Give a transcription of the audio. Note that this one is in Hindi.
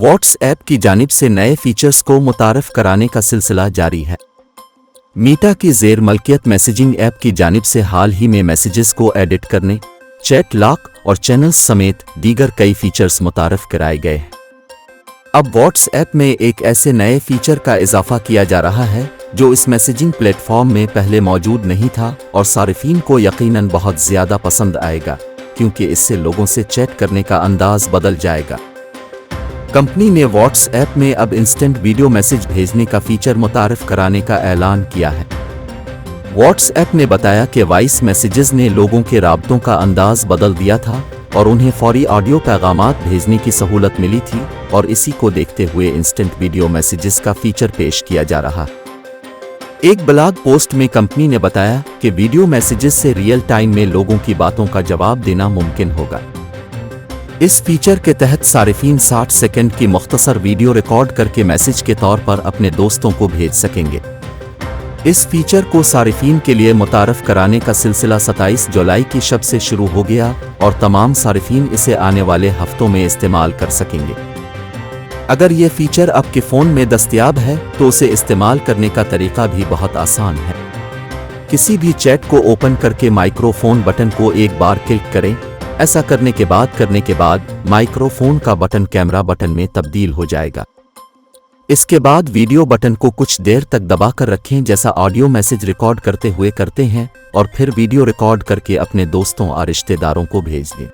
व्हाट्सएप की जानिब से नए फीचर्स को मुतारफ कराने का सिलसिला जारी है। मीटा की ज़ेर मलकियत मैसेजिंग ऐप की जानिब से हाल ही में मैसेजेस को एडिट करने, चैट लॉक और चैनल्स समेत दीगर कई फीचर्स मुतारफ कराए गए हैं। अब व्हाट्सएप में एक ऐसे नए फीचर का इजाफा किया जा रहा है जो इस मैसेजिंग प्लेटफॉर्म में पहले मौजूद नहीं था और सारिफीन को यकीनन बहुत ज़्यादा पसंद आएगा, क्योंकि इससे लोगों से चैट करने का अंदाज बदल जाएगा। कंपनी ने व्हाट्सएप में अब इंस्टेंट वीडियो मैसेज भेजने का फीचर मुतारफ कराने का ऐलान किया है। व्हाट्सएप ने बताया कि वॉइस मैसेजेस ने लोगों के राब्तों का अंदाज बदल दिया था और उन्हें फौरी ऑडियो पैगामात भेजने की सहूलत मिली थी, और इसी को देखते हुए इंस्टेंट वीडियो मैसेजेस का फीचर पेश किया जा रहा है। एक ब्लॉग पोस्ट में कंपनी ने बताया कि वीडियो मैसेजेस से रियल टाइम में लोगों की बातों का जवाब देना मुमकिन होगा। इस फीचर के तहत सारिफीन 60 सेकंड की मुख्तसर वीडियो रिकॉर्ड करके मैसेज के तौर पर अपने दोस्तों को भेज सकेंगे। इस फीचर को सारिफीन के लिए मुतारफ कराने का सिलसिला 27 जुलाई की शब से शुरू हो गया और तमाम सारिफीन इसे आने वाले हफ्तों में इस्तेमाल कर सकेंगे। अगर ये फीचर आपके फ़ोन में दस्तयाब है तो उसे इस्तेमाल करने का तरीका भी बहुत आसान है। किसी भी चैट को ओपन करके माइक्रोफोन बटन को एक बार क्लिक करें। ऐसा करने के बाद माइक्रोफोन का बटन कैमरा बटन में तब्दील हो जाएगा। इसके बाद वीडियो बटन को कुछ देर तक दबाकर रखें, जैसा ऑडियो मैसेज रिकॉर्ड करते हुए करते हैं, और फिर वीडियो रिकॉर्ड करके अपने दोस्तों और रिश्तेदारों को भेज दें।